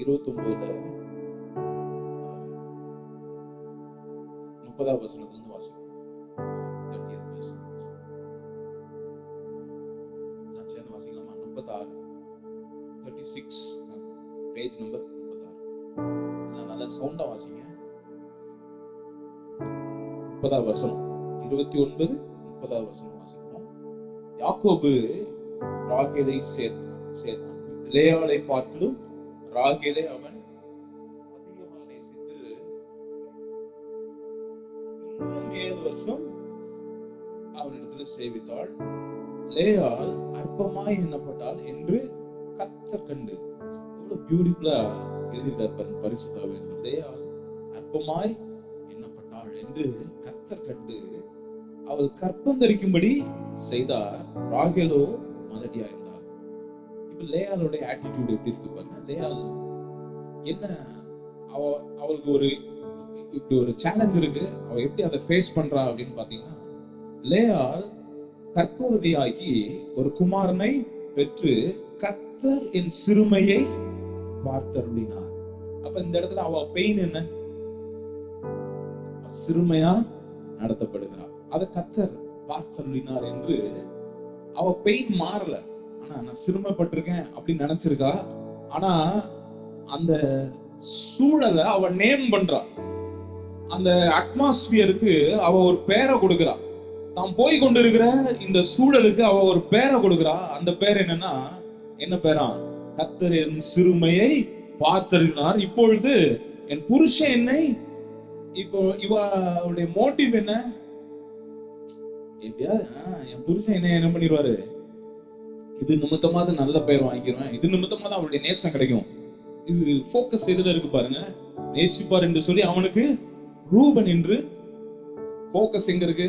29 30வது வசனத்திலிருந்து வாசிப்போம். 30th verse. நான் சேர்ந்து வாசிக்கலாமா? 36 36 பேஜ் நம்பர் 36. நல்லா சவுண்டா வாசிங்க. 30வது வசனம் 29 30வது வசனம் வாசிப்போம். யாக்கோபு ராகேலை சேர்த்தான். லேயாளை பார்க்கிலும் ராகேலை அவன் அதிகமாக நேசித்து 7 வருஷம் அவனிடத்துல சேவித்தாள். லேயாள் அற்பமாய் எண்ணப்பட்டாள் என்று கர்த்தர் கண்டு. எவ்வளவு பியூட்டிஃபுல்லா எழுதியிருக்கார் பரிசுத்த ஆவியானவர். லேயாள் அற்பமாய் எண்ணப்பட்டாள் என்று கர்த்தர் கண்டு அவள் கற்பந்தரிக்கும்படி செய்தார். ராகேலோ மலடியா இருந்தார். இப்ப லேயாளுடைய ஆட்டிடியூட் எப்படி இருக்கு பாருங்க. லேயாள் என்ன, அவளுக்கு ஒரு சேலஞ்ச் இருக்கு. அவ எப்படி அதை ஃபேஸ் பண்றா அப்படின்னு பாத்தீங்கன்னா, லேயாள் கர்ப்பவதியாகி ஒரு குமாரனை பெற்று கர்த்தர் என் சிறுமையை பார்த்தருளினார். அப்ப இந்த இடத்துல அவ பெயின் என்ன? சிறுமையா நடத்தப்படுகிறார். அதை கர்த்தர் பார்த்தருளினார் என்று அவ பெயின் மாறல. ஆனா நான் சிறுமைப்பட்டிருக்கேன் அப்படின்னு நினைச்சிருக்கா. ஆனா அந்த சூழலை அவ நேம் பண்றா. அந்த அட்மாஸ்பியருக்கு அவ ஒரு பேரை கொடுக்கிறா. தான் போய் கொண்டிருக்கிற இந்த சூழலுக்கு அவ ஒரு பேரை கொடுக்கிறா. அந்த பேர் என்னன்னா, என்ன பேரா? கர்த்தர் என் சிறுமையை பார்த்தருளினார். இப்பொழுது என் புருஷன் என்னை, இப்போ இவளுடைய மோட்டிவ் என்ன? எப்படியாவது என் புருஷன் என்ன பண்ணிடுவாரு, இது நிமித்தமா நல்ல பெயர் வாங்கிடுவேன், இது நிமித்தமா தான் அவளுடைய நேசம் கிடைக்கும். இது போக்கஸ் எதுல இருக்கு பாருங்க. நேசிப்பார் என்று சொல்லி அவனுக்கு ரூபன் என்று போக்கஸ் எங்க இருக்கு?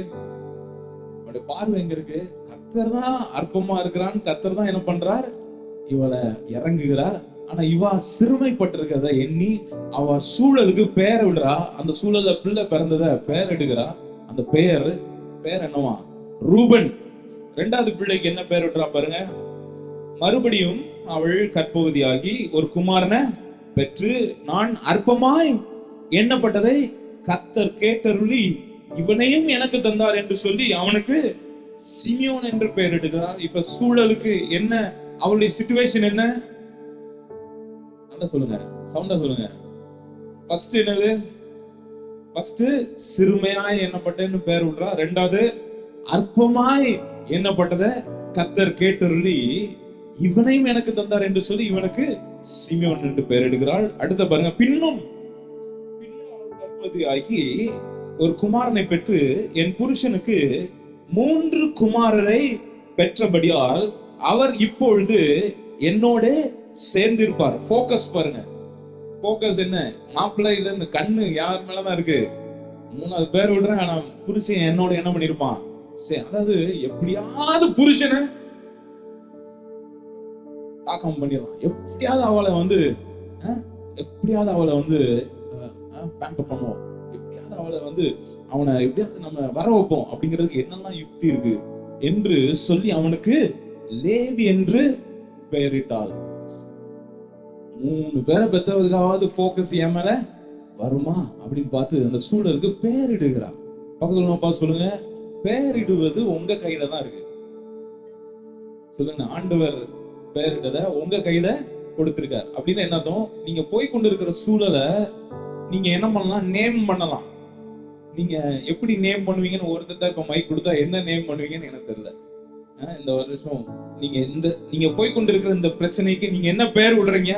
அவனுடைய பார்வை எங்க இருக்கு? கர்த்தர் தான் அற்பமா இருக்கிறான். கர்த்தர் தான் என்ன பண்றார்? இவளை இறங்குகிறார். ஆனா இவ சிறுமைப்பட்டிருக்கிறத எண்ணி அவ சூழலுக்கு பெயரை விடுறா. அந்த சூழல்ல பிள்ளை பிறந்தத பெயர் எடுக்கிறா. அந்த பெயர் என்னவா? ரூபன். 2வது பிள்ளைக்கு என்ன பெயர் விடுறா பாருங்க. மறுபடியும் அவள் கர்ப்பவதியாகி ஒரு குமாரனை பெற்று நான் அற்பமாய் எண்ணப்பட்டதை கர்த்தர் கேட்டருளி இவனையும் எனக்கு தந்தார் என்று சொல்லி அவனுக்கு சிமியோன் என்று பெயர் எடுக்கிறார். இப்ப சூழலுக்கு என்ன, அவளுடைய சிச்சுவேஷன் என்ன? சொல்லுங்க, சவுண்டா சொல்லுங்க. ஃபர்ஸ்ட் என்னது? ஃபர்ஸ்ட் சிறுமையாய் எண்ணப்பட்டேன்னு பெயர் விடுறா. 2வது அற்பமாய் எண்ணப்பட்டதை கர்த்தர் கேட்டருளி இவனையும் எனக்கு தந்தார் என்று சொல்லி இவனுக்கு சிமியோன் என்று பெயர் எடுக்கிறாள். அடுத்த பாருங்க. பின்னும் கர்ப்பவதியாகி ஒரு குமாரனை பெற்று என் புருஷனுக்கு 3 குமாரரை பெற்றபடியால் அவர் இப்பொழுது என்னோட சேர்ந்திருப்பார். போக்கஸ் பாருங்க. போக்கஸ் என்ன? மாப்பிள்ளை இல்ல, கண்ணு யார் மேலதான் இருக்கு. 3வது பேர் விடுறேன். ஆனா புருஷன் என்னோட என்ன பண்ணிருப்பான்? அதாவது எப்படியாவது புருஷனை தாக்கம் பண்ணிடலாம். எப்படியாவது அவளை வந்து பேம்பர் பண்ணுவோம். எப்படியாவது அவளை வந்து அவனை எப்படியாவது நம்ம வர வைப்போம் அப்படிங்கிறதுக்கு என்னெல்லாம் யுக்தி இருக்கு என்று சொல்லி அவனுக்கு லேவி என்று பெயரிட்டாள். 3 பேரை பெற்றவதுக்காவது போக்கஸ் என் மேல வருமா அப்படின்னு பார்த்து அந்த சூழலுக்கு பெயரிடுகிறார். பக்கத்துல பார்த்து சொல்லுங்க, பெயரிடுவது உங்க கையில தான் இருக்கு. சொல்லுங்க, ஆண்டவர் பெயரிட்டத உங்க கையில கொடுத்திருக்கார். அப்படின்னு என்னதும், நீங்க போய் கொண்டு இருக்கிற சூழலை நீங்க என்ன பண்ணலாம்? நேம் பண்ணலாம். நீங்க எப்படி நேம் பண்ணுவீங்கன்னு ஒருத்தர் இப்ப மைக் கொடுத்தா என்ன நேம் பண்ணுவீங்கன்னு எனக்கு தெரியல. இந்த வருஷம் நீங்க போய் கொண்டு இருக்கிற இந்த பிரச்சனைக்கு நீங்க என்ன பெயர் விடுறீங்க?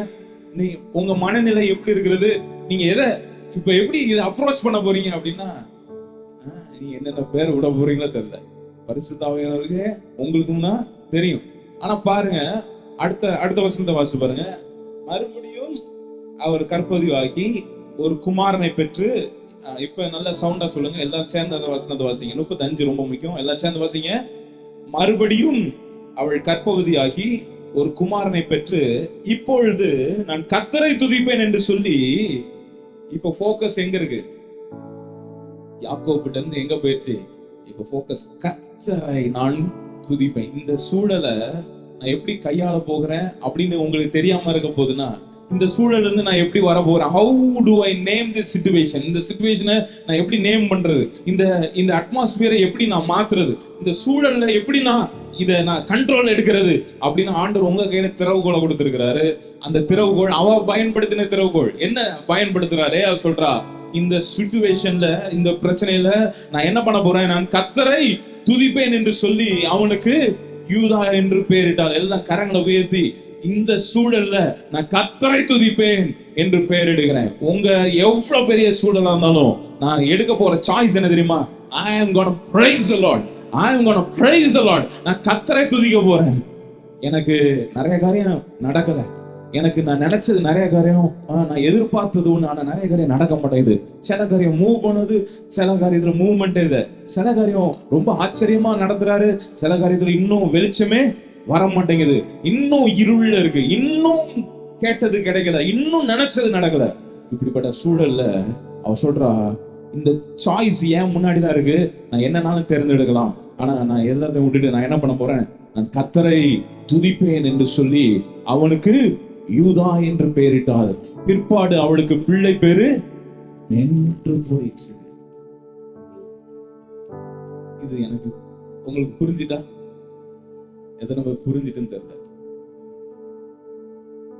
நீங்க உங்க மனநிலை எப்படி இருக்கிறது? நீங்க எதை இப்ப எப்படி இதை அப்ரோச் பண்ண போறீங்க அப்படின்னா, நீங்க என்னென்ன பேர் விட போறீங்களோ தெரியல. பரிசுத்த ஆவியானவருக்கு உங்களுக்கும் தான் தெரியும். ஆனா பாருங்க, அடுத்த வசனத்தை வாசி பாருங்க. மறுபடியும் அவர் கர்ப்பவதியாகி ஒரு குமாரனை பெற்று, இப்ப நல்ல சவுண்டா சொல்லுங்க, எல்லாம் சேர்ந்து அந்த வசனத்தை வாசிங்க. 35 ரொம்ப முக்கியம். எல்லாம் சேர்ந்து வாசிங்க. மறுபடியும் அவள் கர்ப்பவதியாகி ஒரு குமாரனை பெற்று இப்பொழுது நான் கர்த்தரை துதிப்பேன் என்று சொல்லி, இப்ப போக்கஸ் எங்க இருக்கு? யாக்கோபுட்ட இருந்து எங்க போயிடுச்சு? இப்ப போக்கஸ் கர்த்தரை நான் துதிப்பேன். இந்த சூழலை நான் எப்படி கையாள போகிறேன் அப்படின்னு உங்களுக்கு தெரியாம இருக்க போதுன்னா, இந்த சூழல்ல இருந்து நான் எப்படி வர போறேன்? How to I name this situation? இந்த சிச்சுவேஷனை நான் எப்படி நேம் பண்றது? இந்த இந்த அட்மாஸ்பியரை எப்படி நான் மாத்துறது? இந்த சூழல்ல எப்படி இதை நான் கண்ட்ரோல் எடுக்கிறது அப்படின்னு ஆண்டவர் உங்க கையில திறவுகோலை கொடுத்திருக்கிறாரு. அந்த திறவுகோள் அவ பயன்படுத்தின திறவுகோள் என்ன பயன்படுத்துறாரு? அவர் சொல்றா, இந்த சிச்சுவேஷன்ல, இந்த பிரச்சனையில நான் என்ன பண்ண போறேன்? நான் கர்த்தரை துதிப்பேன் என்று சொல்லி அவனுக்கு யூதா என்று பெயரிட்டாள். எல்லாம் கரங்களை உயர்த்தி, இந்த சூழல்ல நான் கர்த்தரை துதிப்பேன் என்று பெயரிடுகிறேன். உங்க எவ்வளவு பெரிய சூழலா இருந்தாலும் நான் எடுக்க போற சாய்ஸ் என்ன தெரியுமா? I am going to praise the Lord. I am going to praise the Lord. நான் கர்த்தரை துதிக்க போறேன். எனக்கு நிறைய காரியம் நடக்கல, எனக்கு நான் நினைச்சது நிறைய காரியம், நான் எதிர்பார்த்தது ஒண்ணு, ஆனா நிறைய காரியம் நடக்க மாட்டேங்குது. சில காரியம் மூவ் பண்ணுது, சில காரியத்துல மூவ்மெண்ட் இல்லை. சில காரியம் ரொம்ப ஆச்சரியமா நடத்துறாரு, சில காரியத்துல இன்னும் வெளிச்சமே வர மாட்டேங்குது, இன்னும் இருள் இருக்கு, இன்னும் கேட்டது கிடைக்கல, இன்னும் நினைச்சது நடக்கல. இப்படிப்பட்ட சூழல்ல அவ சொல்றா, இந்த சாய்ஸ் ஏன் முன்னாடிதான் இருக்கு, நான் என்னன்னாலும் தேர்ந்தெடுக்கலாம், ஆனா நான் எல்லாத்தையும் விட்டுட்டு நான் என்ன பண்ண போறேன்? நான் கர்த்தரை துதிப்பேன் என்று சொல்லி அவனுக்கு யூதா என்று பெயரிட்டாள். பிற்பாடு அவளுக்கு பிள்ளை பேரு நின்று போயிடுச்சு. இது எனக்கு உங்களுக்கு புரிஞ்சிட்டா? எத்தனை பேர் புரிஞ்சிட்டுன்னு தெரியல.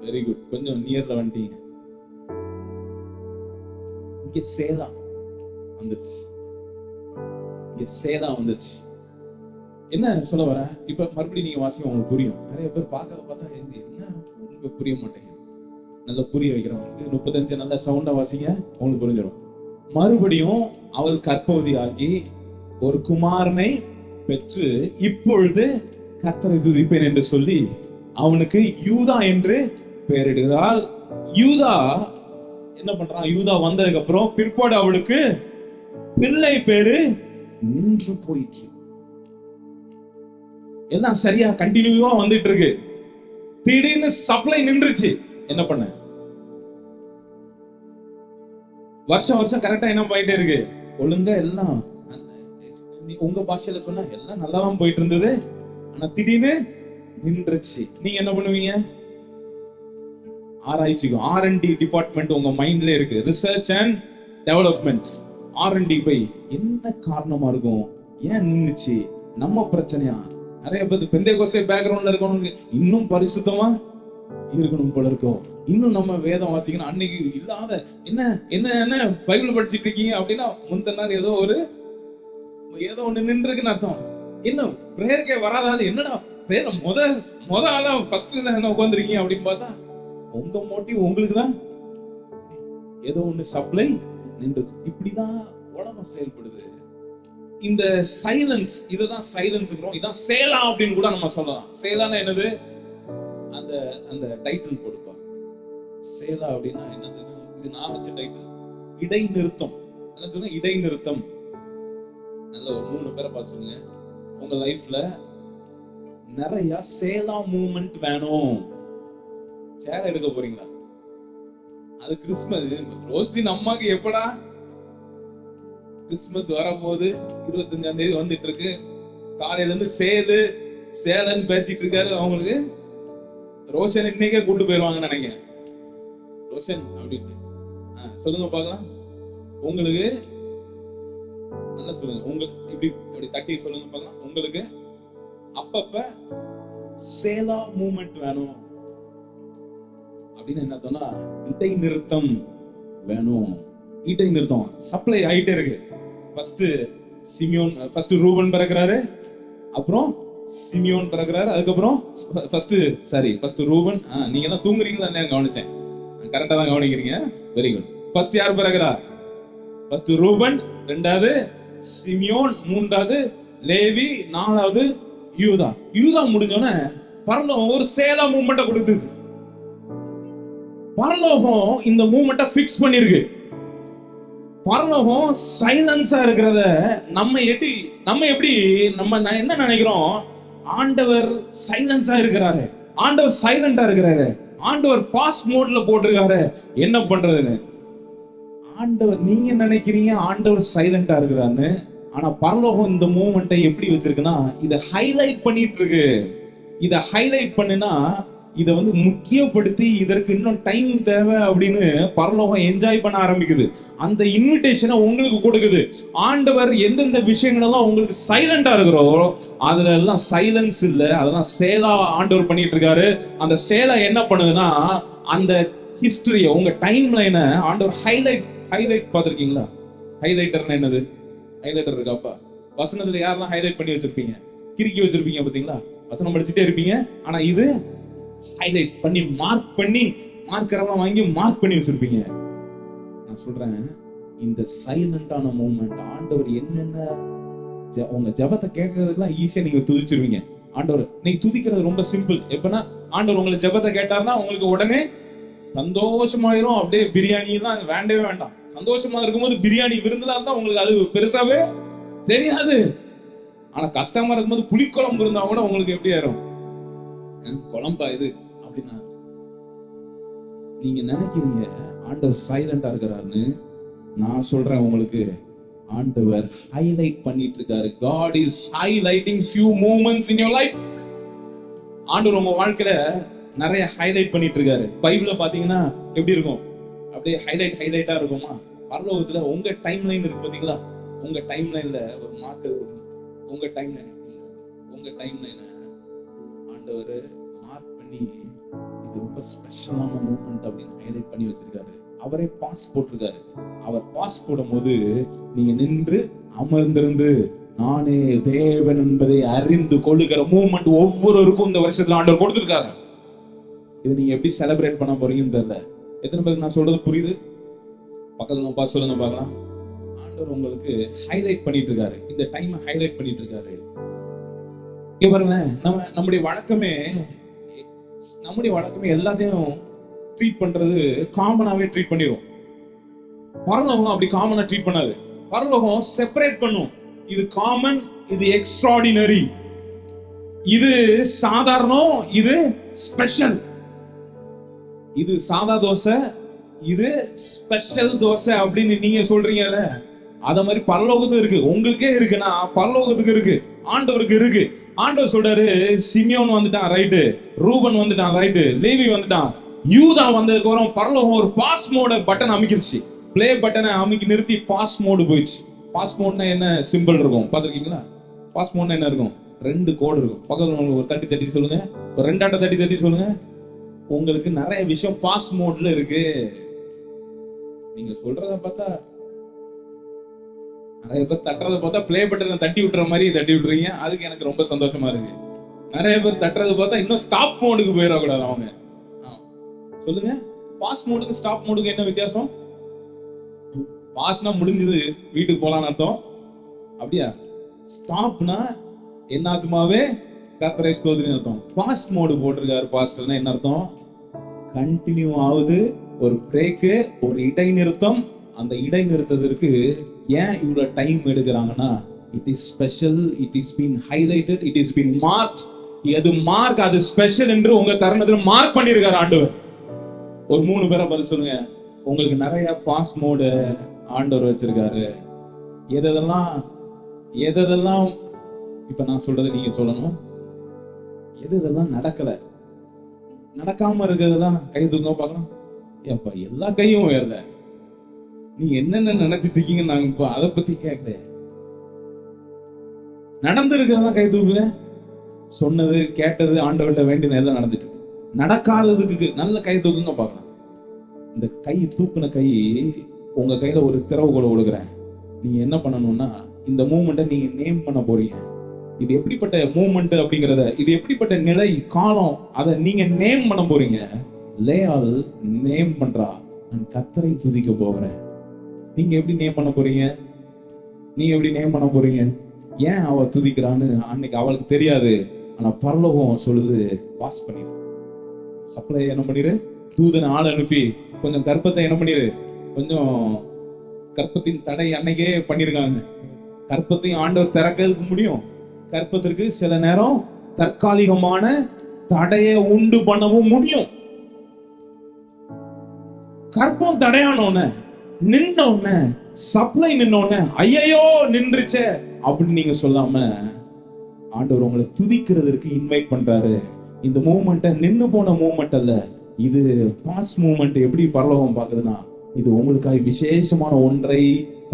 வெரி குட், கொஞ்சம் நியர்ல வந்துட்டீங்க. இங்க சேதா வந்துருச்சு, இங்க சேதா வந்துருச்சு. என்ன சொல்ல வர? இப்ப மறுபடியும் நீங்க வாசிங்க, உங்களுக்கு புரியும். நிறைய பேர் பார்க்கறத பார்த்தா என்ன உங்களுக்கு புரிய மாட்டேங்குது, நல்லா புரிய வைக்கிறோம். 35 நல்ல சவுண்டா வாசிங்க, உங்களுக்கு புரிஞ்சிடும். மறுபடியும் அவள் கர்ப்பவதி ஆகி ஒரு குமாரனை பெற்று இப்பொழுது கர்த்தரை துதிப்பேன் என்று சொல்லி அவனுக்கு யூதா என்று பெயரிடுகிறாள். யூதா என்ன பண்றான்? யூதா வந்ததுக்கு அப்புறம் பிற்பாடு அவளுக்கு பிள்ளை பேரு நின்று போயிடுச்சு. எல்லாம் சரியா கண்டினியூவா வந்துட்டு இருக்கு, திடீர்னு சப்ளை நின்றுச்சு. என்ன பண்ண? வருஷம் வருஷம் கரெக்டா என்ன போயிட்டே இருக்கு, ஒழுங்கா எல்லாம் உங்க பாஷையில சொன்னா எல்லாம் நல்லாதான் போயிட்டு இருந்தது, ஆனா திடீர்னு நின்றுச்சு. நீங்க என்ன பண்ணுவீங்க? ஆராய்ச்சிக்கும் R&D டிபார்ட்மெண்ட் உங்க மைண்ட்ல இருக்கு, ரிசர்ச் அண்ட் டெவலப்மெண்ட். R&D போய் என்ன காரணமா இருக்கும், ஏன் நின்னுச்சு, நம்ம பிரச்சனையா? நிறைய பேர் பெந்தேகோஸ்தே பேக்ரவுண்ட்ல இருக்கவங்க இன்னும் பரிசுத்தமா இருக்கணும் போல இருக்கும், இன்னும் நம்ம வேதம் வாசிக்கணும். அன்னைக்கு இல்லாத என்ன என்ன என்ன பைபிள் படிச்சுட்டு இருக்கீங்க அப்படின்னா முந்தின நாள் ஏதோ ஒண்ணு நின்று இருக்குன்னு அர்த்தம். என்ன பிரேயருக்கே வராதாது, என்னடா பிரேயர் முத ஆளா ஃபர்ஸ்ட் என்ன உட்காந்துருக்கீங்க அப்படின்னு பார்த்தா உங்க மோட்டிவ் உங்களுக்கு தான் ஏதோ ஒண்ணு சப்ளை நின்று. இப்படிதான் உலகம் செயல்படுது. இந்த சைலன்ஸ், இதுதான் சைலன்ஸ்ங்கிறோம், இதான் சேலா அப்படின்னு கூட நம்ம சொல்லலாம். சேலானா என்னது? அந்த அந்த டைட்டில் கொடுப்பா. சேலா அப்படின்னா என்னதுன்னா, இது நான் வச்ச டைட்டில், இடைநிறுத்தம். என்ன சொன்னா? இடைநிறுத்தம். நல்ல ஒரு 3 பேரை பார்த்து சொல்லுங்க, உங்க லைஃப்ல நிறைய சேலா மூமெண்ட் வேணும். சேலை எடுக்க போறீங்களா? அது கிறிஸ்மஸ். ரோஸ்லின் அம்மாக்கு எப்படா கிறிஸ்மஸ் வரப்போகுது, 25ஆம் தேதி வந்துட்டு இருக்கு. காலையில இருந்து சேலன்னு பேசிட்டு இருக்காரு. அவங்களுக்கு ரோஷன் இன்னைக்கே கூட்டு போயிருவாங்கன்னு நினைக்கிறேன். ரோஷன் அப்படின்ட்டு சொல்லுங்க பார்க்கலாம். உங்களுக்கு நல்லா சொல்லுங்க, உங்களுக்கு இப்படி தட்டி சொல்லுங்க பார்க்கலாம். உங்களுக்கு அப்பப்ப சேலா மூமெண்ட் வேணும் அப்படின்னு என்ன சொன்னா, இடைநிறுத்தம் வேணும். இடைநிறுத்தம் சப்ளை ஆயிட்டே இருக்கு. ஃபர்ஸ்ட் ரூபன் பிறகுறாரு, அப்புறம் சிமியோன் பிறகுறாரு, அதுக்கப்புறம் ஃபர்ஸ்ட் ரூபன். நீங்க எல்லாம் தூங்குறீங்களா? கவனிச்சேன், கரெக்டா தான் கவனிக்கிறீங்க. Very good. ஃபர்ஸ்ட் யார் பிறகுறா? ஃபர்ஸ்ட் ரூபன், 2வது சிமியோன், 3வது லேவி, 4வது யூதா. யூதா முடிஞ்சோடனே பரலோகம் ஒரு சேலா மூமெண்ட்டை கொடுத்துச்சு. பரலோகம் இந்த மூமெண்ட்டை ஃபிக்ஸ் பண்ணிருக்கு. பரலோகம் சைலன்ஸா இருக்கிறத நம்ம என்ன நினைக்கிறோம்? ஆண்டவர் சைலன்ஸா இருக்கிறாரு, ஆண்டவர் சைலண்டா இருக்கிறாரு, ஆண்டவர் பாஸ் மோட்ல போட்டிருக்காரு, என்ன பண்றதுன்னு ஆண்டவர் நீங்க நினைக்கிறீங்க ஆண்டவர் சைலண்டா இருக்கிறான்னு. ஆனா பரலோகம் இந்த மூமெண்ட்டை எப்படி வச்சிருக்குன்னா, இதை ஹைலைட் பண்ணிட்டு இருக்கு. இதை ஹைலைட் பண்ணுனா இதை வந்து முக்கியப்படுத்தி இதற்கு இன்னும் டைம் தேவை அப்படின்னு பரலோகம் என்ஜாய் பண்ண ஆரம்பிக்குது. அந்த இன்விடேஷனை உங்களுக்கு கொடுக்குது. ஆண்டவர் எந்தெந்த விஷயங்கள் எல்லாம் உங்களுக்கு சைலண்டா இருக்கிறோ அதுல எல்லாம் சைலன்ஸ் இல்லை, அதெல்லாம் சேலா ஆண்டவர் பண்ணிட்டு இருக்காரு. அந்த சேலா என்ன பண்ணுதுன்னா அந்த ஹிஸ்டரிய உங்க டைம் லைனை ஆண்டவர் ஹைலைட் பார்த்துருக்கீங்களா? ஹைலைட்டர்னா என்னது? ஹைலைட்டர் இருக்காப்பா வசனத்துல யாரெல்லாம் ஹைலைட் பண்ணி வச்சிருப்பீங்க, கிறுக்கி வச்சிருப்பீங்க பாத்தீங்களா? வசனம் படிச்சுட்டே இருப்பீங்க, ஆனா இது ஹைலைட் பண்ணி மார்க்கரெல்லாம் வாங்கி மார்க் பண்ணி வச்சிருப்பீங்க. நான் சொல்றேன், இந்த சைலண்டான மூமெண்ட் ஆண்டவர் என்னென்ன உங்க ஜபத்தை கேட்கறதுக்குலாம் ஈஸியா நீங்க துதிச்சிருவீங்க. ஆண்டவர் நீங்க துதிக்கிறது ரொம்ப சிம்பிள். எப்பன்னா ஆண்டவர் உங்களை ஜபத்தை கேட்டார்னா உங்களுக்கு உடனே சந்தோஷமாயிரும். அப்படியே பிரியாணிலாம் வேண்டவே வேண்டாம். சந்தோஷமா இருக்கும்போது பிரியாணி விருந்துல இருந்தா உங்களுக்கு அது பெருசாவே தெரியாது. ஆனா கஷ்டமா இருக்கும்போது புளிக்குழம்பு இருந்தா கூட உங்களுக்கு எப்படி ஆயிரும்? குழம்பா இது அப்படின்னா நீங்க நினைக்கிறீங்க ஆண்டவர் சைலண்டா இருக்கிறாருன்னு. நான் சொல்றேன் உங்களுக்கு, ஆண்டவர் ஹைலைட் பண்ணிட்டு இருக்காரு. God is highlighting few moments in your life. ஆண்டவர் உங்க வாழ்க்கையில நிறைய ஹைலைட் பண்ணிட்டு இருக்காரு. பைபிள்ல பாத்தீங்கன்னா எப்படி இருக்கும்? அப்படியே ஹைலைட்டா இருக்குமா? பரலோகத்துல உங்க டைம் லைன் இருக்கு பாத்தீங்களா? உங்க டைம் லைன்ல ஒரு மார்க்கர் இருக்கும். உங்க டைம் லைனை ஆண்டவர் மார்க் பண்ணி இது ரொம்ப ஸ்பெஷலான மூமெண்ட் அப்படின்னு ஹைலைட் பண்ணி வச்சிருக்காரு. அவரே பாஸ் போட்டிருக்காரு. அவர் பாஸ் போடும் போது நீங்க நின்று அமர்ந்திருந்து நானே தேவன் என்பதை அறிந்து கொள்ளுகிற மூமெண்ட் ஒவ்வொருவருக்கும் இந்த வருஷத்துல ஆண்டவர் கொடுத்திருக்காரு. இது நீங்க எப்படி செலிப்ரேட் பண்ண போறீங்கன்னு தெரியல. எத்தனை பேருக்கு நான் சொல்றது புரியுது? பக்கத்துல நம்ம பார்த்து சொல்லுங்க பார்க்கலாம். ஆண்டவர் உங்களுக்கு ஹைலைட் பண்ணிட்டு இருக்காரு. இந்த டைம் ஹைலைட் பண்ணிட்டு இருக்காரு. இங்க பாருங்க, நம்முடைய வழக்கமே எல்லாத்தையும் ட்ரீட் பண்றது காமனாவே ட்ரீட் பண்ணிரும். பரலோகம் அப்படி காமனா ட்ரீட் பண்ணாது. பரலோகம் செப்பரேட் பண்ணும். இது காமன், இது எக்ஸ்ட்ராடினரி, இது சாதாரணம், இது ஸ்பெஷல். இது சாதா தோசை, இது ஸ்பெஷல் தோசை அப்படின்னு நீங்க சொல்றீங்கல்ல, அத மாதிரி பரலோகத்துக்கு இருக்கு. உங்களுக்கே இருக்குன்னா பரலோகத்துக்கு இருக்கு, ஆண்டவருக்கு இருக்கு. ஆண்டவர் சொல்றாரு, சிமியோன் வந்துட்டான் ரைட்டு, ரூபன் வந்துட்டான் ரைட்டு, லேவி வந்துட்டான், யூதா வந்ததுக்கு அப்புறம் பரலோகம் ஒரு பாஸ் மோட பட்டன் அமைக்கிருச்சு. பிளே பட்டனை அமைக்கி நிறுத்தி பாஸ் மோடு போயிடுச்சு. பாஸ் மோட்னா என்ன சிம்பிள் இருக்கும் பாத்திருக்கீங்களா? பாஸ் மோட்னா என்ன இருக்கும்? 2 கோடு இருக்கும். பக்கத்துல ஒரு தட்டி சொல்லுங்க, ஒரு 2 ஆட்ட தட்டி சொல்லுங்க. உங்களுக்கு நிறைய விஷயம் பாஸ் மோட்ல இருக்கு. நீங்க சொல்றத பார்த்தா நிறைய பேர் தட்டுறதை பார்த்தா பிளே பட்டனை தட்டி விட்டுற மாதிரி தட்டி விட்டுறீங்க. அதுக்கு எனக்கு ரொம்ப சந்தோஷமா இருக்கு. நிறைய பேர் தட்டுறதை பார்த்தா இன்னும் ஸ்டாப் மோடுக்கு போயிடக்கூடாது. அவங்க சொல்லுங்க, பாஸ் மோடுக்கு ஸ்டாப் மோடுக்கு என்ன வித்தியாசம்? பாஸ்னா முடிஞ்சது, வீட்டுக்கு போலான்னு அர்த்தம். அப்படியா? ஸ்டாப்னா என்ன ஆத்துமாவே கர்த்தரை ஸ்தோத்திரின்னு அர்த்தம். பாஸ் மோடு போட்டிருக்காரு பாஸ்டர்னா என்ன அர்த்தம்? கண்டினியூ ஆகுது. ஒரு பிரேக்கு, ஒரு இடைநிறுத்தம். அந்த இடைநிறுத்தத்திற்கு ஏன் இவ்வளவு டைம் எடுக்கிறாங்கன்னா, it is special, it is been highlighted, it is been marked. எது மார்க் அது ஸ்பெஷல் என்று உங்க தருணத்தில் மார்க் பண்ணியிருக்காரு ஆண்டவர். ஒரு 3 பேரை பதில் சொல்லுங்க. உங்களுக்கு நிறைய பாஸ் மோடு ஆண்டவர் வச்சிருக்காரு. எதெல்லாம் இப்ப நான் சொல்றது நீங்க சொல்லணும். எதெல்லாம் நடக்காம இருக்கிறதெல்லாம் கை தூக்க பார்க்கலாம். ஏப்பா எல்லா கையும் உயர்ல, நீ என்னென்ன நினைச்சிட்டு இருக்கீங்க, நாங்க இப்போ அதை பத்தி கேட்கல. நடந்து இருக்கிறதெல்லாம் கை தூக்குங்க. சொன்னது கேட்டது ஆண்டவர்கிட்ட வேண்டியது எல்லாம் நடந்துட்டு. நடக்காததுக்கு நல்ல கை தூக்குங்க பார்க்கலாம். இந்த கை தூக்குன கை உங்க கையில ஒரு திறவுகோலை கொடுக்குறேன். நீங்க என்ன பண்ணணும்னா, இந்த மூமெண்ட்டை நீங்க நேம் பண்ண போறீங்க. இது எப்படிப்பட்ட மூமெண்ட் அப்படிங்கிறத, இது எப்படிப்பட்ட நிலை காலம், அதை நீங்க நேம் பண்ண போறீங்க. லேயால் நேம் பண்றா, நான் கர்த்தரை துதிக்க போகிறேன். நீங்க எப்படி நேம் பண்ண போறீங்க? ஏன் அவ துதிக்கிறான்னு அன்னைக்கு அவளுக்கு தெரியாது. ஆனா பரலோகம் சொல்லுது, பாஸ் பண்ணிடு. சப்ளை என்ன பண்ணிரு, தூதன் ஆள் அனுப்பி கொஞ்சம் கர்ப்பத்தை என்ன பண்ணிரு, கொஞ்சம் கர்ப்பத்தின் தடை அன்னைக்கே பண்ணிருக்காங்க. கர்ப்பத்தையும் ஆண்டவர் திறக்கிறதுக்கு முடியும். கர்ப்பத்திற்கு சில நேரம் தற்காலிகமான தடையை உண்டு பண்ணவும் முடியும். கர்ப்பம் தடையானோன்ன நின்னோன்ன, சப்ளை நின்னோன்ன, ஐயோ நின்றுச்சே அப்படின்னு நீங்க சொல்லாம ஆண்டவர் உங்களை துதிக்கிறதுக்கு இன்வைட் பண்றாரு. இந்த மூவ்மெண்ட்டை நின்னு போன மூவ்மெண்ட் அல்ல, இது பாஸ்ட் மூவ்மெண்ட். எப்படி பரலோகம் பாக்குதுன்னா, இது உங்களுக்காக விசேஷமான ஒன்றை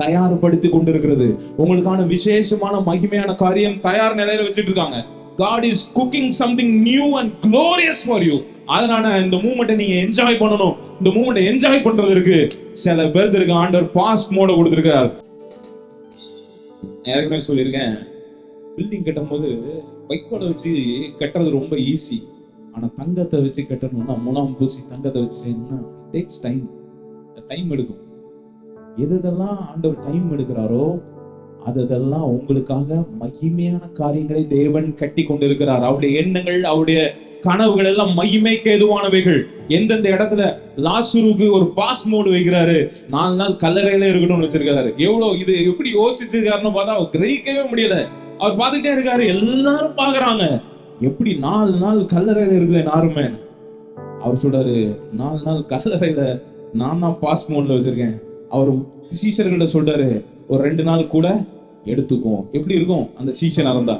தயார்படுத்தி கொண்டிருக்கிறது. உங்களுக்கான விசேஷமான மகிமையான காரியம் தயார் நிலையில வச்சிட்டு இருக்காங்க. God is cooking something new and glorious for you. அதனால இந்த மூவ்மெண்ட்டை நீங்க என்ஜாய் பண்ணணும். இந்த மூவ்மெண்ட்டை என்ஜாய் பண்றதுக்கு சில பேருக்கு ஆண்டவர் பாஸ்ட் மோட கொடுத்திருக்கிறார். ஏற்கனவே சொல்லியிருக்கேன், பில்டிங் கட்டும் போது வைக்கோலை வச்சு கட்டுறது ரொம்ப ஈஸி. ஆனா தங்கத்தை வச்சு கட்டணும்னா, முலாம் பூசி தங்கத்தை வச்சு செய்யணும்னா டேக்ஸ் டைம் எடுக்கும். எதெல்லாம் ஆண்டவர் டைம் எடுக்கிறாரோ அதெல்லாம் உங்களுக்காக மகிமையான காரியங்களை தேவன் கட்டி கொண்டிருக்கிறார். அவருடைய எண்ணங்கள், அவருடைய கனவுகள் எல்லாம் மகிமைக்கு ஏதுவானவைகள். எந்தெந்த இடத்துல லாசருக்கு ஒரு பாஸ் மோடு வைக்கிறாரு, 4 நாள் கல்லறையில இருக்கணும்னு வச்சிருக்காரு. எவ்வளவு இது எப்படி யோசிச்சிருக்காருன்னு பார்த்தா அவர் கிரகிக்கவே முடியல. அவர் பார்த்துட்டே இருக்காரு, எல்லாரும் பாக்குறாங்க, எப்படி 4 நாள் கல்லறையில இருக்குது யாருமே. அவர் சொல்றாரு, 4 நாள் கல்லறையில நான் தான் பாஸ் மோட்ல வச்சிருக்கேன். அவர் சீஷர்கள்ட்ட சொல்றாரு, ஒரு 2 நாள் கூட எடுத்துக்கும். எப்படி இருக்கும் அந்த சீசனா இருந்தா?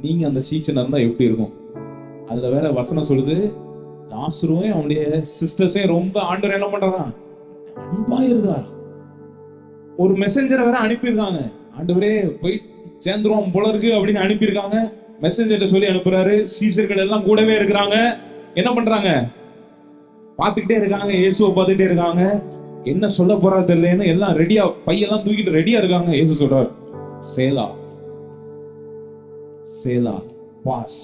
நீங்க அந்த சீசனா இருந்தா எப்படி இருக்கும்? அதுல வேற வசனம் சொல்லுது, லாசருவும் அவனுடைய சிஸ்டர்ஸையும் ரொம்ப ஆண்டவர் என்ன பண்றான், அன்பா இருந்தார். ஒரு மெசஞ்சரை வேற அனுப்பியிருக்காங்க. ஆண்டவரே போய் சேர்ந்துருவோம் போல இருக்கு அப்படின்னு அனுப்பியிருக்காங்க. மெசஞ்சர்ட்ட சொல்லி அனுப்புறாரு. சீசர்கள் எல்லாம் கூடவே இருக்கிறாங்க. என்ன பண்றாங்க? பார்த்துக்கிட்டே இருக்காங்க, இயேசுவை பார்த்துக்கிட்டே இருக்காங்க. என்ன சொல்ல போறா தெரியலன்னு எல்லாம் ரெடியா, பையெல்லாம் தூக்கிட்டு ரெடியா இருக்காங்க. இயேசு சொல்றார், சேலா சேலா பாஸ்.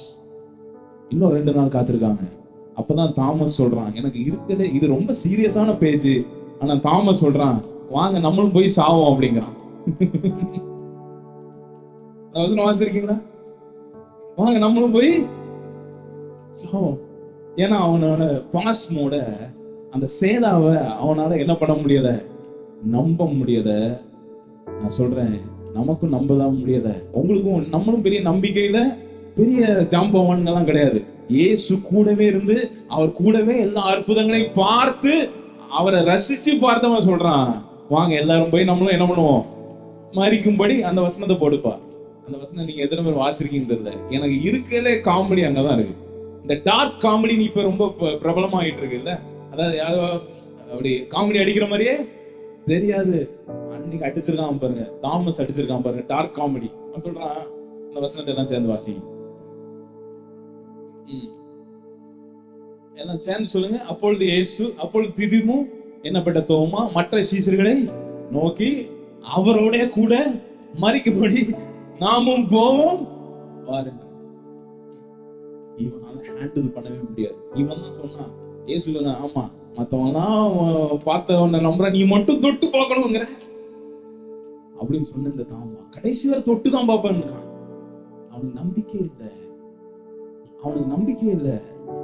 இன்னும் 2 நாள் காத்திருக்காங்க. அப்பதான் தாமஸ் சொல்றான், எனக்கு இருக்குது இது ரொம்ப சீரியஸான பேஜ். ஆனா தாமஸ் சொல்றான், வாங்க நம்மளும் போய் சாவோம் அப்படிங்கிறான். வாசிருக்கீங்களா? வாங்க நம்மளும் போய் சாவோம். ஏன்னா அவனோட பாஸ் மோட அந்த சேதாவை அவனால என்ன பண்ண முடியல, நம்ப முடியல. நான் சொல்றேன், நமக்கும் நம்பலாம் முடியல. உங்களுக்கும் நம்மளும் பெரிய நம்பிக்கையில பெரிய ஜாம்பவான்கள்லாம் கிடையாது. இயேசு கூடவே இருந்து அவர் கூடவே எல்லா அற்புதங்களையும் பார்த்து அவரை ரசிச்சு பார்த்தவன் சொல்றான், வாங்க எல்லாரும் போய் நம்மளும் என்ன பண்ணுவோம், மறிக்கும்படி. அந்த வசனத்தை போடுப்பா. அந்த வசனம் நீங்க எத்தனை பேர் வாசிருக்கீங்கன்னு தெரியல. எனக்கு இருக்கலே காமெடி அங்கதான் இருக்கு. இந்த டார்க் காமெடி இப்ப ரொம்ப பிரபலமாயிட்டு இருக்கு இல்ல? அதாவது அப்படி காமெடி அடிக்கிற மாதிரியே தெரியாது. அன்னைக்கு அடிச்சிருக்கான் பாருங்க, தாமஸ் அடிச்சிருக்கான் பாருங்க, டார்க் காமெடி. நான் சொல்றான், அந்த வசனத்தை எல்லாம் சேர்ந்து வாசி, எல்லாம் சேர்ந்து சொல்லுங்க. அப்பொழுது இயேசு, அப்பொழுது திதிமு என்னப்பட்ட தோமா மற்ற சீசர்களை நோக்கி, அவரோட கூட மறிக்கும்படி நாமும் போவோம் பாருங்க. இவனால ஹேண்டில் பண்ணவே முடியாது. இவன் தான் சொன்னான், இயேசு ஆமா மத்தவங்கலாம் பார்த்தவன நம்புற, நீ மட்டும் தொட்டு பார்க்கணுங்கிற அப்படின்னு சொன்ன இந்த தாமா கடைசி வரை தொட்டு தான் பார்ப்பேன். அவனுக்கு நம்பிக்கை இல்லை, அவனுக்கு நம்பிக்கை இல்லை.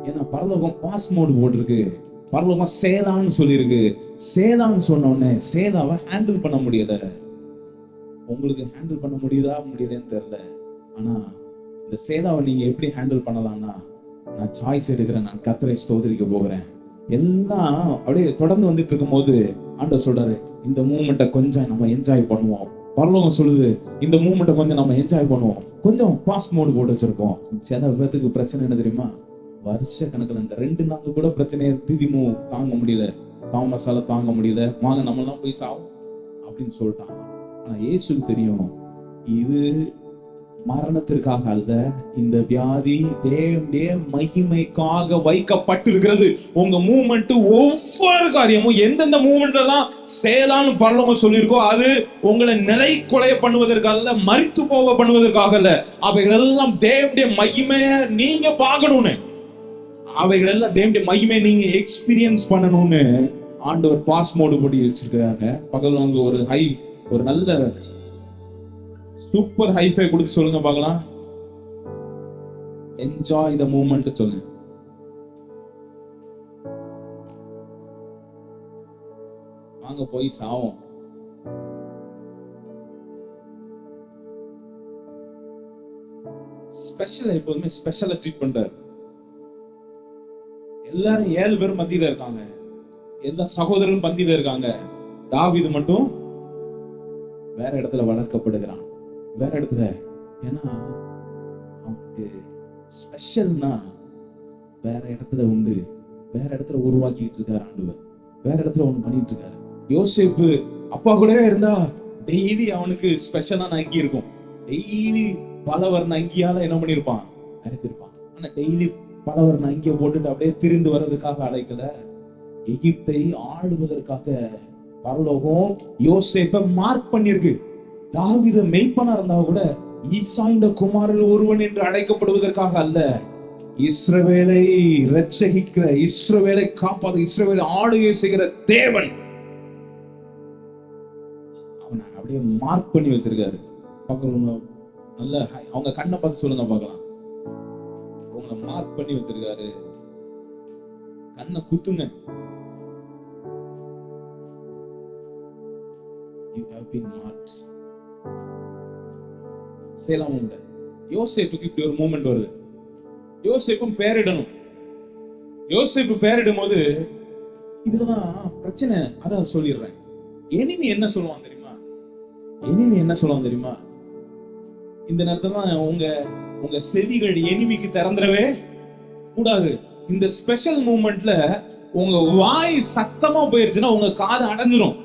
ஏன்னா பரலோகம் பாஸ் மோடு போட்டிருக்கு, பரலோகம் சேதான்னு சொல்லியிருக்கு. சேதான்னு சொன்ன உடனே சேதாவை ஹேண்டில் பண்ண முடியல. உங்களுக்கு ஹேண்டில் பண்ண முடியுதா முடியலன்னு தெரியல. ஆனா இந்த சேதாவை நீங்க எப்படி ஹேண்டில் பண்ணலாம்னா, நான் சாய்ஸ் எடுக்கிறேன், நான் கர்த்தரை ஸ்தோத்திரிக்க போகிறேன். எல்லாம் அப்படியே தொடர்ந்து வந்துட்டு இருக்கும் போது ஆண்டவர் சொல்றாரு, இந்த மூமெண்ட்டை கொஞ்சம் நம்ம என்ஜாய் பண்ணுவோம். பரலோகம் சொல்லுது, இந்த மூமெண்ட்டை கொஞ்சம் நம்ம என்ஜாய் பண்ணுவோம். கொஞ்சம் பாஸ் மோடு போட்டு வச்சிருக்கோம். சில பேருக்கு பிரச்சனை என்ன தெரியுமா, வருஷ கணக்கில் இந்த 2 நாள் கூட பிரச்சனையை திதிமு தாங்க முடியல, தாமஸால தாங்க முடியல. வாங்க நம்ம எல்லாம் போய் சாவோம் அப்படின்னு சொல்லிட்டாங்க. ஆனா இயேசுக்கு தெரியும், இது மரணத்திற்காக அல்ல, இந்த வியாதி தேவனுடைய மகிமைக்காக வைக்கப்பட்டிருக்கிறது. உங்க மூவ்மெண்ட், ஒவ்வொரு காரியமும் எந்தெந்த மூவ்மெண்ட் எல்லாம் சேலான்னு பரலோகம் சொல்லியிருக்கோ, அது உங்களை நிலை கொலைய பண்ணுவதற்காக, மரித்து போக பண்ணுவதற்காக அல்ல. அவைகள் எல்லாம் தேவனுடைய மகிமைய நீங்க பார்க்கணும்னு, அவைகள் எல்லாம் தேவனுடைய மகிமையை நீங்க எக்ஸ்பீரியன்ஸ் பண்ணணும்னு ஆண்டவர் பாஸ் மோடு போட்டு வச்சிருக்காங்க. பக்கத்துல ஒரு நல்ல சூப்பர் ஹைஃபை கொடுத்து சொல்லுங்க பார்க்கலாம். என்ஜாய் த மூமெண்ட் சொல்லுங்க. வாங்க போய் சாவோம். ஸ்பெஷல், எப்போதுமே ஸ்பெஷலா ட்ரீட் பண்றாரு. எல்லாரும் 7 பேர் மத்தியில இருக்காங்க, எல்லா சகோதரரும் பந்தியில இருக்காங்க. தாவீது மட்டும் வேற இடத்துல வளர்க்கப்படுகிறான், வேற இடத்துல. ஏன்னா அவனுக்கு ஸ்பெஷல்னா வேற இடத்துல உண்டு, வேற இடத்துல உருவாக்கிட்டு இருக்காரு ஆண்டவர், வேற இடத்துல ஒண்ணு பண்ணிட்டு இருக்காரு. யோசேப்பு அப்பா கூடவே இருந்தா டெய்லி அவனுக்கு ஸ்பெஷலான அங்கி இருக்கும். டெய்லி பலவர்ண அங்கியால என்ன பண்ணிருப்பான், அரைத்திருப்பான். ஆனா டெய்லி பலவர்ண அங்கிய போட்டுட்டு அப்படியே திரிந்து வர்றதுக்காக அழைக்கல, எகிப்தை ஆளுவதற்காக பரலோகம் யோசேப்பை மார்க் பண்ணிருக்கு. தாவீது மெய்ப்பனா இருந்தா கூட ஈசாயின் குமாரில் ஒருவன் என்று அழைக்கப்படுவதற்காக அல்ல, இஸ்ரவேலை ரட்சிக்கிற, இஸ்ரவேலை காப்பாத, இஸ்ரவேலை ஆளுகை செய்கிற தேவன் அவனை அப்படியே மார்க் பண்ணி வச்சிருக்காரு. பார்க்கணும், நல்ல அவங்க கண்ணை பார்த்து சொல்லுங்க பார்க்கலாம். உங்களை மார்க் பண்ணி வச்சிருக்காரு, கண்ணை குத்துங்க. You have been marked. சேலாம் உண்டு. யோசேப்புக்கு இப்படி ஒரு மூமெண்ட் வருது. யோசேப்பும் பேரிடணும். யோசேப்பு பேரிடும் போது இதுலதான் பிரச்சனை. அதான் சொல்லிடுறேன். எனிமி என்ன சொல்லுவான் தெரியுமா? எனிமி என்ன சொல்லுவான் தெரியுமா? இந்த நேரத்துல உங்க செவிகள் எனிமிக்கு திறந்துடவே கூடாது. இந்த ஸ்பெஷல் மூமெண்ட்ல உங்க வாய் சத்தமா போயிருச்சுன்னா உங்க காது அடைஞ்சிரும்.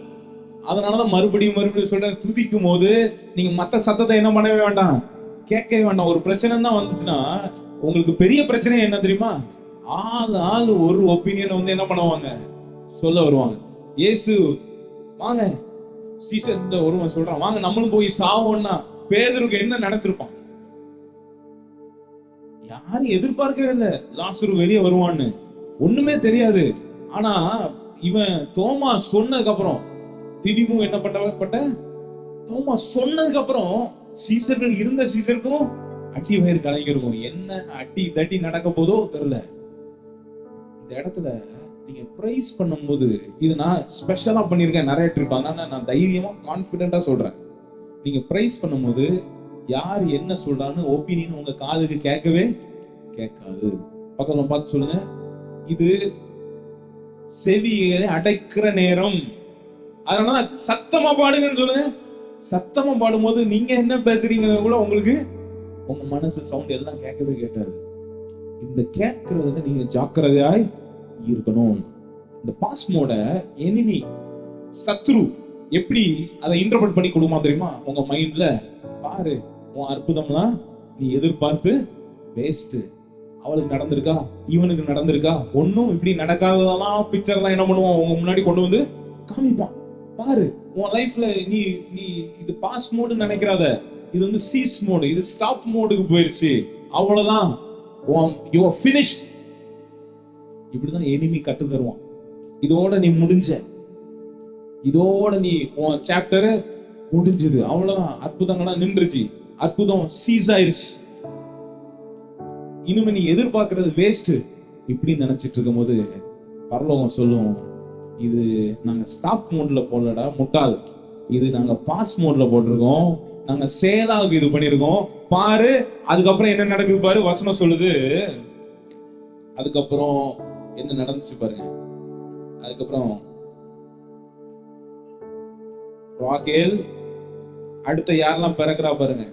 அதனாலதான் மறுபடியும் சொல்றேன், துதிக்கும் போது நீங்க மத்த சத்தத்தை என்ன பண்ணவே வேண்டாம், கேட்கவே வேண்டாம். ஒரு பிரச்சனை தான் வந்துச்சுன்னா உங்களுக்கு பெரிய பிரச்சனை என்ன தெரியுமா? ஆள் ஒரு ஒப்பீனியன் வந்து என்ன பண்ணுவாங்க, சொல்ல வருவாங்க. இயேசு வாங்க, சீசன் ஒருவன் சொல்றான் வாங்க நம்மளும் போய் சாவோம்னா பேதுருக்கு என்ன நினைச்சிருப்பான்? யாரும் எதிர்பார்க்கவே இல்லை லாசரு வெளியே வருவான்னு, ஒண்ணுமே தெரியாது. ஆனா இவன் தோமா சொன்னதுக்கு அப்புறம், திதிமும் என்ன பண்ணப்பட்ட தோமா சொன்னதுக்கு அப்புறம் சீசர்கள் இருந்த சீசருக்கும் அடி வயிறு கலங்கிருக்கும். என்ன அடி தட்டி நடக்க போதோ தெரியல. இந்த இடத்துல நீங்க பிரைஸ் பண்ணும்போது, இது நான் ஸ்பெஷலா பண்ணிருக்கேன் நிறைய ட்ரிப், அதனால நான் தைரியமா கான்பிடென்டா சொல்றேன். நீங்க பிரைஸ் பண்ணும்போது யார் என்ன சொல்றான்னு ஒப்பீனியன் உங்க காதுக்கு கேட்கவே கேட்காது. பக்கத்துல பார்த்து சொல்லுங்க, இது செவியை அடைக்கிற நேரம். அதனால சத்தமா பாடுங்கன்னு சொல்லுங்க. சத்தமா பாடும்போது நீங்க என்ன பேசுறீங்க கூட உங்களுக்கு உங்க மனசு சவுண்ட் எல்லாம் கேட்கவே கேட்காது. இந்த கேட்கறதுல நீங்க ஜாக்கிரதையாய் இருக்கணும். இந்த பாஸ் மோட எனிமி சத்ரு எப்படி அதை இன்டர்பிரட் பண்ணி கொடுமா தெரியுமா? உங்க மைண்ட்ல பாரு, உன் அற்புதம்லாம் நீ எதிர்பார்த்து வேஸ்ட். அவளுக்கு நடந்திருக்கா, இவனுக்கு நடந்திருக்கா, ஒன்னும் இப்படி நடக்காததெல்லாம் பிக்சர்லாம் என்ன பண்ணுவான் உங்க முன்னாடி கொண்டு வந்து காமிப்பான். பாரு, உன் லைஃப்ல நீ இது பாஸ் மோடு நினைக்கிறாத, இது வந்து சீஸ் மோடு, இது ஸ்டாப் மோடுக்கு போயிருச்சு, அவ்வளவுதான், யூ ஆர் ஃபினிஷ்ட். இப்படிதான் எனிமி கட்டு தருவான். இதோட நீ முடிஞ்ச, இதோட நீ உன் சாப்டர் முடிஞ்சது, அவ்வளவுதான், அற்புதங்களா நின்றுச்சு, அற்புதம் சீஸ் ஆயிருச்சு, இனிமே நீ எதிர்பார்க்கறது வேஸ்ட். இப்படி நினைச்சிட்டு இருக்கும் போது பரலோகம் சொல்லும், இது நாங்க ஸ்டாப் மோட்ல போடலடா முட்டாள், இது நாங்க பாஸ் மோட்ல போட்டிருக்கோம், நாங்க சேலாவுக்கு இது பண்ணிருக்கோம் பாரு. அதுக்கப்புறம் என்ன நடக்குது பாரு, வசனம் சொல்லுது. அதுக்கப்புறம் என்ன நடந்துச்சு பாருங்க. அதுக்கப்புறம் ராகேல் அடுத்த யாரெல்லாம் பிறக்கிறா பாருங்க.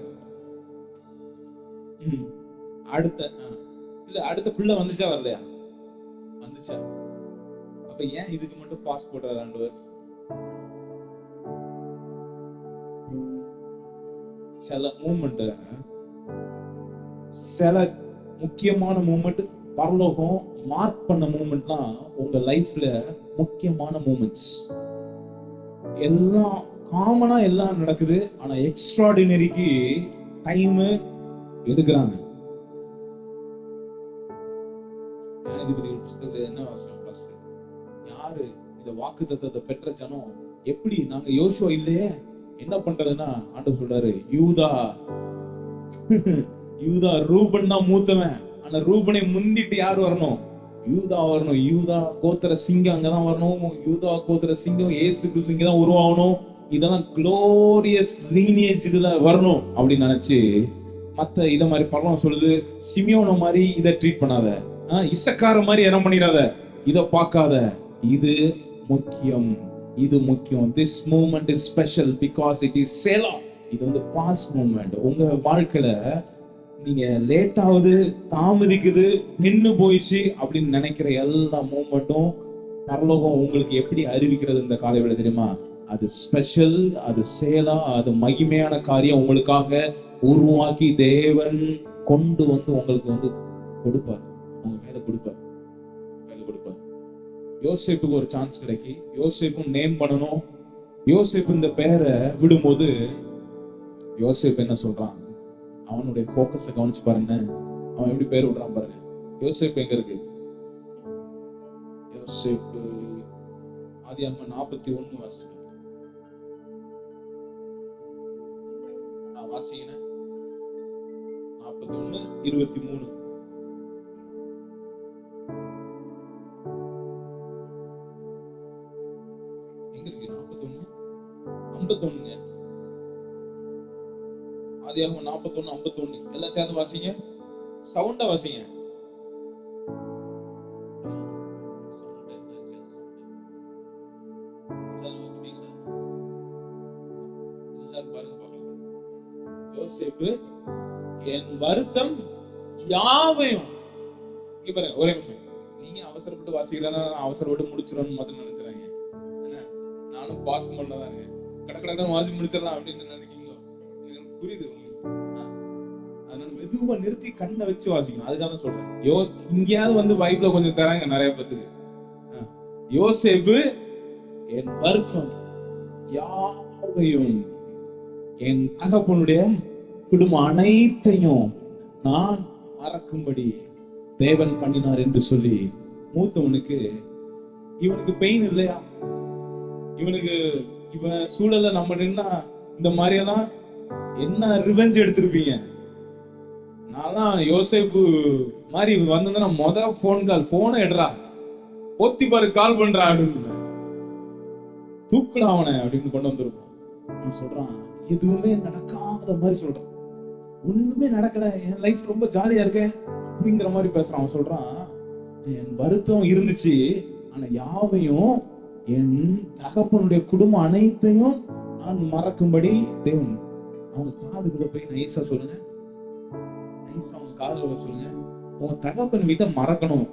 அடுத்த பிள்ளை வந்துச்சா வரலையா? வந்துச்சா? அப்ப ஏன் இதுக்கு மட்டும் பாஸ் போடுறாரு ஆண்டவர்? சில மூமெண்ட், சில முக்கியமான மூமெண்ட் பரலோகம் மார்க் பண்ண மூமெண்ட்லாம் உங்க லைஃப்ல முக்கியமான மூமெண்ட்ஸ். எல்லாம் காமனா எல்லாம் நடக்குது, ஆனா எக்ஸ்ட்ராடினரிக்கு டைம் எடுக்கிறாங்க. என்ன யாரு இந்த வாக்கு தத்தத்தை பெற்ற ஜனம்? எப்படி நாங்க யோசுவா இல்லையே, என்ன பண்றதுன்னா ஆண்டவர் சொல்றாரு, யூதா ரூபன் தான் மூத்தவன், ஆனா ரூபனை முந்திட்டு யார் வரணும்? யூதா வரணும். யூதா கோத்திர சிங்கம் அங்கதான் வரணும். யூதா கோத்திர சிங்கம் இயேசு கிறிஸ்து இங்கதான் உருவாகணும். இதெல்லாம் குளோரியஸ் லீனியேஜ் இதுல வரணும் அப்படின்னு நினைச்சு மத்த இத மாதிரி பரலோகம் சொல்லுது, சிமியோன மாதிரி இதை ட்ரீட் பண்ணாத, இசக்கார மாதிரி என்ன பண்ணிடாத, இத பார்க்காத, இது முக்கியம், இது முக்கியம். This moment is special because it is Selah. இது வந்து பாஸ் மூமெண்ட். உங்க வாழ்க்கையில நீங்க லேட் ஆகுது, தாமதிக்குது, நின்னு போயிடுச்சு அப்படின்னு நினைக்கிற எல்லா மூமெண்ட்டும் பரலோகம் உங்களுக்கு எப்படி அறிவிக்கிறது இந்த காலை வேளை தெரியுமா? அது ஸ்பெஷல், அது செயலா, அது மகிமையான காரியம் உங்களுக்காக உருவாக்கி தேவன் கொண்டு வந்து உங்களுக்கு வந்து கொடுப்பார். உங்க மேல கொடுப்பார். யோசேப்புக்கு ஒரு சான்ஸ் கிடைக்கி, யோசேப்பும் நேம் பண்ணணும். யோசேப்பு இந்த பேரை விடும்போது யோசேப்பு என்ன சொல்றான்? அவனுடைய போக்கஸை கவனிச்சு பாருங்க. அவன் எப்படி பேர் விடுறான் பாருங்க. யோசேப்பு எங்க இருக்கு? யோசேப்பு ஆதியாகமம் 41 வாசிங்க. வாசிங்க 41:23. எங்க இருக்கு? 41:51. ஆதியாகமம் 41:51. எல்லாம் சேர்ந்து வாசிங்க. சவுண்டா வாசிங்க. யோசேப்பு என் வருத்தம் யாவையும், இங்க பாருங்க ஒரே நிமிஷம். நீங்க அவசரப்பட்டு வாசிக்கிறா, அவசரப்பட்டு முடிச்சிடணும் மட்டும் நினைச்சுறாங்க. நானும் பாஸ் பண்ணதாங்க கடற்கடை வாசி முடிச்சிடலாம் அப்படின்னு நினைக்கிறீங்களோ? புரியுது? அதனால மெதுவா நிறுத்தி கண்ணை வச்சு வாசிக்கணும். அதுக்காக தான் சொல்றேன். இங்கேயாவது வந்து பைபிள கொஞ்சம் தராங்க நிறைய பேத்துக்கு. யோசேப்பு என் வருத்தம் யாவையும் என் தகப்பனுடைய குடும்பம் அனைத்தையும் நான் மறக்கும்படி தேவன் பண்ணினார் என்று சொல்லி மூத்தவனுக்கு, இவனுக்கு பெயின் இல்லையா? இவன் சூழல நம்ம நின்னா இந்த மாதிரி எல்லாம் என்ன ரிவெஞ்ச் எடுத்திருப்பீங்க? நான் யோசேப்பு மாதிரி வந்ததுன்னா போனை எடுறா, போத்திபாரு கால் பண்றா அப்படின்னு, தூக்குடா அவனை அப்படின்னு கொண்டு வந்திருப்போம். அவன் சொல்றான் எதுவுமே நடக்காத மாதிரி சொல்றான். ஒண்ணுமே நடக்கல, என் லைஃப் ரொம்ப ஜாலியா இருக்க அப்படிங்கிற மாதிரி பேசுறான். அவன் சொல்றான் என் வருத்தம் இருந்துச்சு, ஆனா யாவையும் என் தகப்பனுடைய குடும்பம் அனைத்தையும் நான் மறக்கும்படி தேவன். அவங்க காதுக்குள்ள போய் நைஸா சொல்லுங்க, நைஸா அவங்க காதுல சொல்லுங்க, உங்க தகப்பன் வீட்டை மறக்கணும்.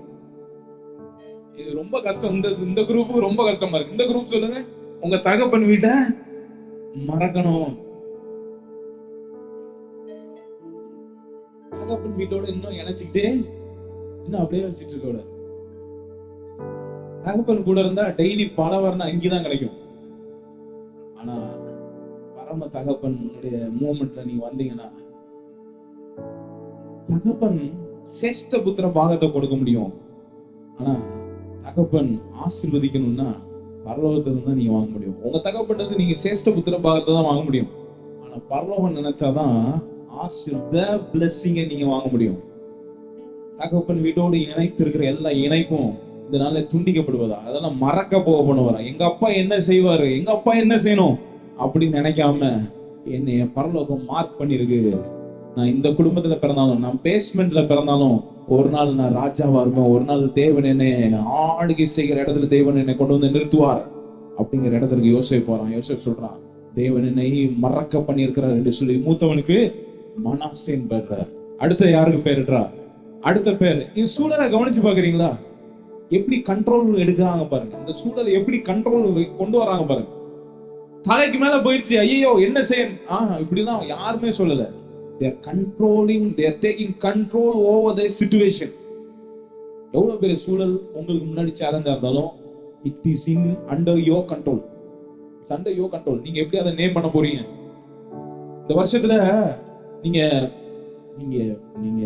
இது ரொம்ப கஷ்டம். இந்த குரூப் ரொம்ப கஷ்டமா இருக்கு. இந்த குரூப் சொல்லுங்க, உங்க தகப்பன் வீட்டை மறக்கணும். தகப்பன் வீட்டோட இன்னும் இணைச்சுக்கிட்டே இன்னும் அப்படியே வச்சுட்டு இருக்க. தகப்பன் கூட இருந்தா டெய்லி பலவரனா இங்கதான் கிடைக்கும். ஆனா பரம தகப்பனுடைய மூமெண்ட்ல நீங்க வந்தீங்கன்னா தகப்பன் சேஷ்ட புத்திர பாகத்தை கொடுக்க முடியும். ஆனா தகப்பன் ஆசீர்வதிக்கணும்னா பரலோகத்துல தான் நீங்க வாங்க முடியும். உங்க தகப்பன் நீங்க சேஷ்ட புத்திர பாகத்தை தான் வாங்க முடியும். ஆனா பரலோகம் நினைச்சாதான் பிளெஸிங்கை நீங்க வாங்க முடியும். தகப்பன் வீட்டோடு இணைத்து இருக்கிற எல்லா இணைப்பும் இந்த நாள்ல துண்டிக்கப்படுவதா, அதெல்லாம் மறக்க போக பண்ணுவாரா. எங்க அப்பா என்ன செய்வாரு, எங்க அப்பா என்ன செய்யணும் அப்படின்னு நினைக்காம என்னைய பரலோகம் மார்க் பண்ணிருக்கு. நான் இந்த குடும்பத்துல பிறந்தாலும், நான் பேஸ்மெண்ட்ல பிறந்தாலும் ஒரு நாள் நான் ராஜாவா இருப்பேன். ஒரு நாள் தேவன் என்னை ஆளுகை செய்கிற இடத்துல தேவன் என்னை கொண்டு வந்து நிறுத்துவார் அப்படிங்கிற இடத்துக்கு யோசேப்பு போறான். யோசேப்பு சொல்றான் தேவன் என்னை மறக்க பண்ணியிருக்கிறார் என்று சொல்லி மூத்தவனுக்கு மனாசேன் பேர். அடுத்த யாருக்கு பேருன்றா? அடுத்த பேர். இந்த சூழலை கவனிச்சு பாக்குறீங்களா? எப்படி கண்ட்ரோல் எடுக்கிறாங்க பாருங்க. இந்த சூழலை எப்படி கண்ட்ரோல் கொண்டு வராங்க பாருங்க. தலைக்கு மேல போயிடுச்சு, ஐயோ என்ன செய்ய இப்படிலாம் யாருமே சொல்லல. they are controlling, they are taking control over the situation. எவ்வளவு பெரிய சூழல் உங்களுக்கு முன்னாடி சேலஞ்சா இருந்தாலும் it is in under your control. It's under your control. நீங்க எப்படி அதை நேம் பண்ண போறீங்க? இந்த வருஷத்துல நீங்க நீங்க நீங்க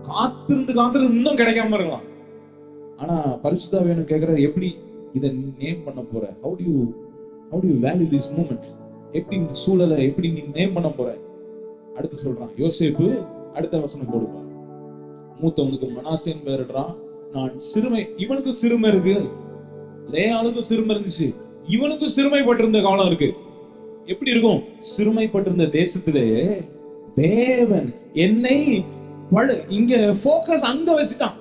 காத்திருந்து இன்னும் கிடைக்காம இருக்கலாம். ஆனா பரிசுத்த ஆவியானவர் கேக்குறது எப்படி இதை நேம் பண்ண போற? how do you value this moment? எப்படி இந்த சூழலை எப்படி நீ நேம் பண்ண போற? அடுத்து சொல்றான் யோசேப்பு. அடுத்த வசனம் போடுவா. மூத்தவனுக்கு மனாசேன் பேருறான். நான் சிறுமை, இவனுக்கும் சிறுமை இருக்கு, லேயாளுக்கும் சிறுமை இருந்துச்சு, இவனுக்கும் சிறுமைப்பட்டிருந்த காலம் இருக்கு. எப்படி இருக்கும்? சிறுமைப்பட்டிருந்த தேசத்திலே தேவன் என்னை இங்க போக்கஸ் அங்க வச்சுட்டான்.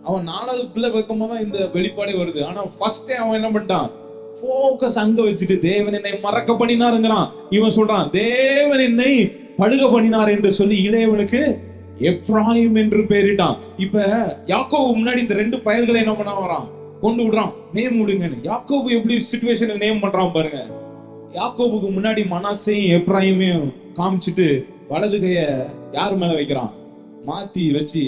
அவன் 4வது பிள்ளை வைக்கும்போது இந்த வெளிப்பாடே வருது. ஆனா ஃபர்ஸ்டே அவன் என்ன பண்ணிட்டான்? போக்கஸ் அங்க வச்சுட்டு தேவன் என்னை மறக்க பண்ணினாருங்கிறான். இவன் சொல்றான் தேவன் என்னை பழுக பண்ணினார் என்று சொல்லி இளையவனுக்கு எப்ராயிம் என்று பெயரிட்டான். இப்ப யாக்கோபு முன்னாடி இந்த ரெண்டு பயல்களை என்ன பண்ண வரான், கொண்டு விடுறான், நேம் விடுங்கன்னு. யாக்கோபு எப்படி சிச்சுவேஷனை நேம் பண்றான் பாருங்க. யாக்கோபுக்கு முன்னாடி மனாசேயும் எப்ராயிமையும் காமிச்சிட்டு வலது கைய யார் மேல வைக்கிறான், மாத்தி வச்சு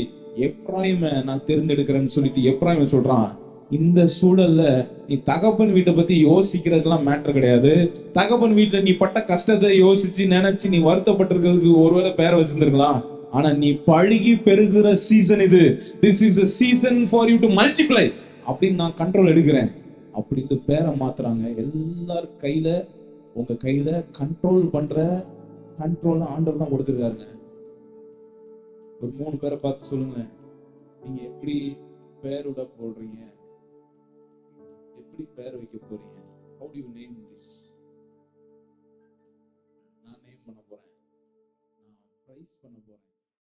எப்ராயிமை நான் தேர்ந்தெடுக்கிறேன்னு சொல்லிட்டு எப்ராயிமை சொல்றான். இந்த சூழல்ல நீ தகப்பன் வீட்டை பத்தி யோசிக்கிறதுலாம் மேட்டர் கிடையாது. தகப்பன் வீட்டுல நீ பட்ட கஷ்டத்தை யோசிச்சு நினைச்சு நீ வருத்தப்பட்டிருக்கிறதுக்கு ஒருவேளை பேரை வச்சிருந்திருக்கலாம். ஆனா நீ பழுகி பெருகிற சீசன் இது. This is a season for you to multiply அப்படின்னு நான் கண்ட்ரோல் எடுக்கிறேன் அப்படின்ட்டு பேரை மாத்துறாங்க. எல்லாரும் கையில, உங்க கையில கண்ட்ரோல் பண்ற கண்ட்ரோல் ஆண்டவர் தான் கொடுத்துருக்காருங்க. ஒரு 3 பேரை பார்த்து சொல்லுங்க, நீங்க எப்படி பேருட போடுறீங்க, எப்படி பேர் வைக்க போறீங்க? How do you name this? நான் நேம் பண்ண போறேன், நான் பிரைஸ் பண்ண போறேன்.